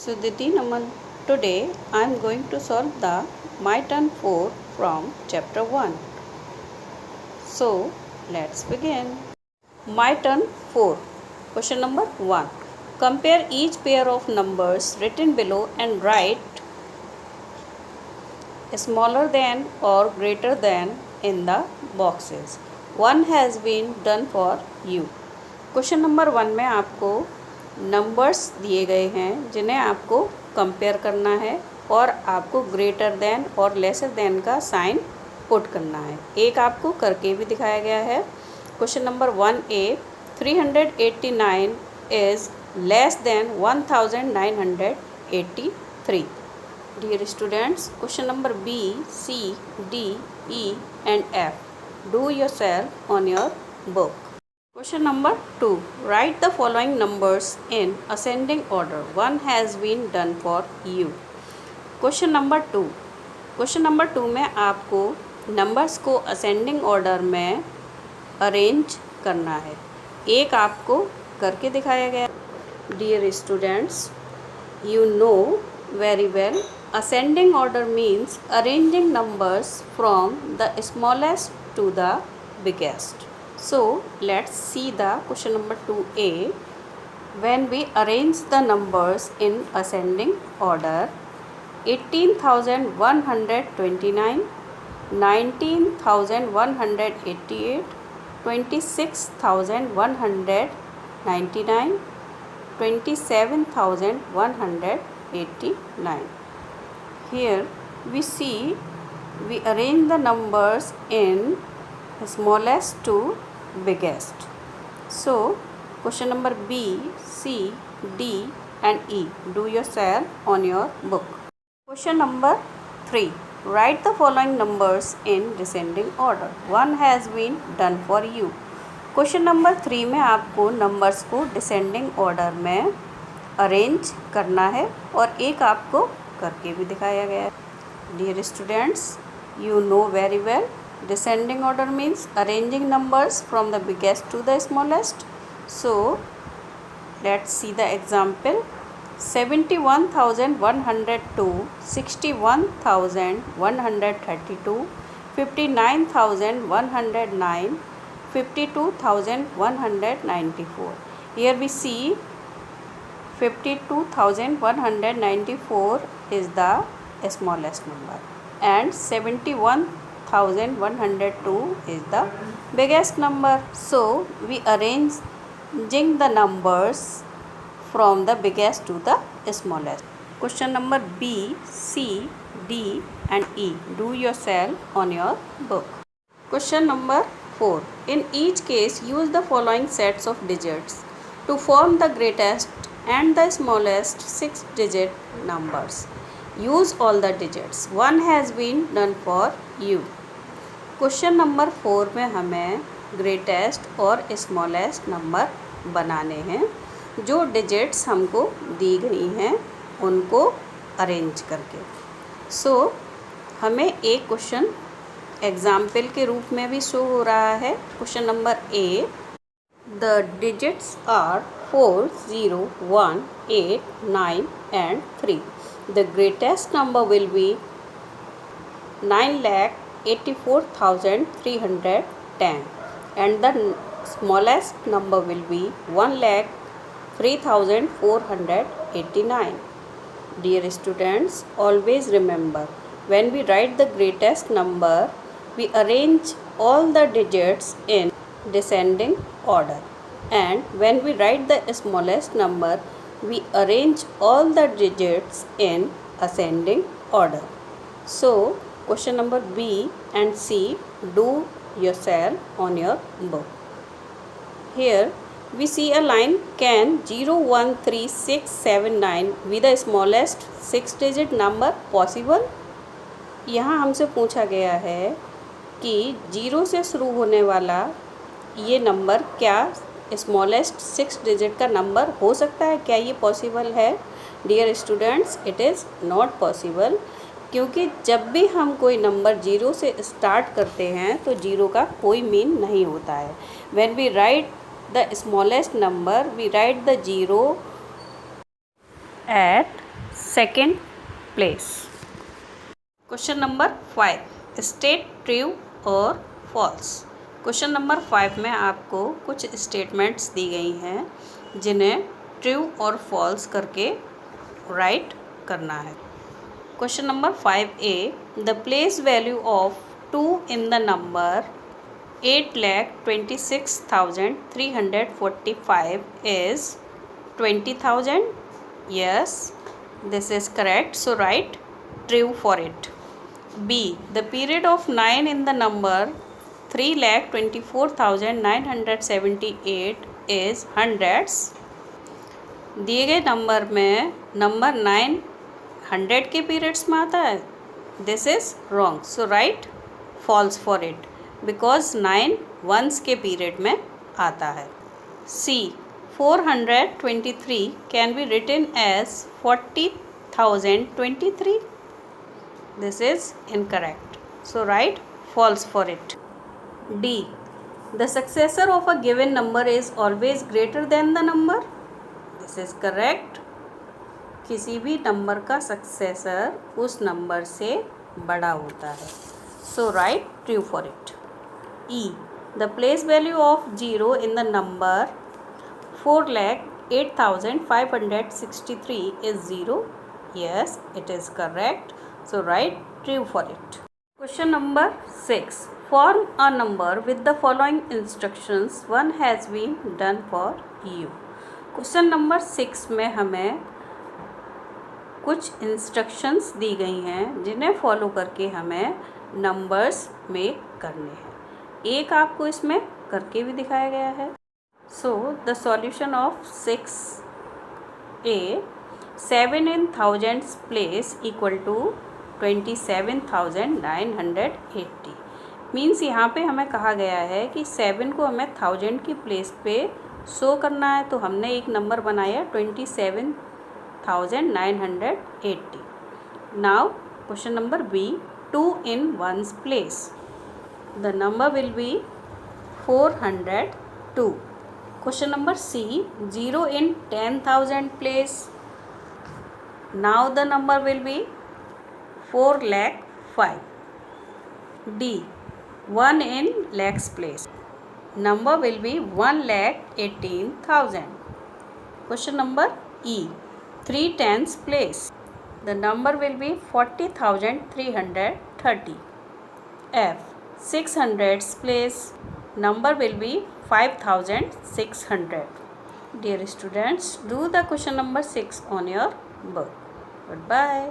Sudhiti Naman. Today I am going to solve the My Turn 4 from chapter 1. So let's begin. My Turn 4. Question number 1. Compare each pair of numbers written below and write smaller than or greater than in the boxes. One has been done for you. Question number 1 में आपको numbers दिए गए हैं जिन्हें आपको compare करना है और आपको ग्रेटर देन और लेसर देन का साइन पुट करना है। एक आपको करके भी दिखाया गया है। Question number 1A 389 is less than 1983। Dear students, question number B, C, D, E and F do yourself on your book. Question number 2. Write the following numbers in ascending order. One has been done for you. Question number 2. Question number 2 में आपको numbers को ascending order में arrange करना है। एक आपको करके दिखाया गया। Dear students, you know very well ascending order means arranging numbers from the smallest to the biggest. So let's see the question number 2A. When we arrange the numbers in ascending order, 18,129, 19,188, 26,199, 27,189. Here we see we arrange the numbers in smallest to biggest. So question number B, C, D and E do yourself on your book. Question number 3. Write the following numbers in descending order. One has been done for you. Question number 3 में आपको numbers को descending order में arrange करना है और एक आपको करके भी दिखाया गया है। Dear students, you know very well descending order means arranging numbers from the biggest to the smallest. So let's see the example. 71,102, 61,132, 59,109, 52,194. Here we see 52,194 is the smallest number and 71,102 is the biggest number. So we arranging the numbers from the biggest to the smallest. Question number B, C, D and E do yourself on your book. Question number 4. In each case use the following sets of digits to form the greatest and the smallest 6-digit numbers. Use all the digits. One has been done for you. Question number 4 में हमें greatest और smallest number बनाने हैं। जो digits हमको दी गई हैं उनको अरेंज करके। सो हमें एक क्वेश्चन एग्जाम्पल के रूप में भी शो हो रहा है। Question number A. The digits are 4, 0, 1, 8, 9 and 3. The greatest number will be 9,84,310 and the smallest number will be 1,03,489. Dear students, always remember when we write the greatest number, we arrange all the digits in descending order, and when we write the smallest number, we arrange all the digits in ascending order. So question number B and C do yourself on your book. Here we see a line. Can 013679 be the smallest 6-digit number possible? यहाँ हमसे पूछा गया है कि 0 से शुरू होने वाला ये नंबर क्या स्मॉलेस्ट 6-digit का नंबर हो सकता है? क्या ये पॉसिबल है? Dear students, it is not possible, क्योंकि जब भी हम कोई नंबर 0 से स्टार्ट करते हैं तो 0 का कोई मीन नहीं होता है। When we write the smallest number we write the 0 at second place. Question number 5. State true or false. Question number 5 में आपको कुछ स्टेटमेंट्स दी गई हैं जिन्हें ट्रू और फॉल्स करके राइट करना है. Question number 5A. The place value of 2 in the number 8,26,345 is 20,000. Yes, this is correct. So write true for it. B. The period of 9 in the number 3,24,978 is hundreds. दिए गए number में number 9 100 के periods में आता है. This is wrong. So write false for it because 9 ones के period में आता है. C. 423 can be written as 40,023. This is incorrect. So write false for it. D. The successor of a given number is always greater than the number. This is correct. किसी भी number का successor उस number से बड़ा होता है. So write true for it. E. The place value of 0 in the number 4,08,563 is 0. Yes, it is correct. So write true for it. Question number 6. Form a number with the following instructions. One has been done for you. Question number 6 में हमें कुछ instructions दी गई हैं जिन्हें follow करके हमें numbers make करने हैं. एक आपको इसमें करके भी दिखाया गया है. So the solution of 6A. 7 in thousands place equal to 27,980. Means यहाँ पे हमें कहा गया है कि 7 को हमें 1000 की प्लेस पे शो करना है. तो हमने एक नंबर बनाया 27,980. Now question number B. 2 in 1's place. The number will be 402. Question number C. 0 in 10,000 place. Now the number will be 4,05,000. D. 1 in lakhs place. Number will be 1,18,000. Question number E. 3 tens place. The number will be 40,330. F. 600s place. Number will be 5,600. Dear students, do the question number 6 on your book. Goodbye.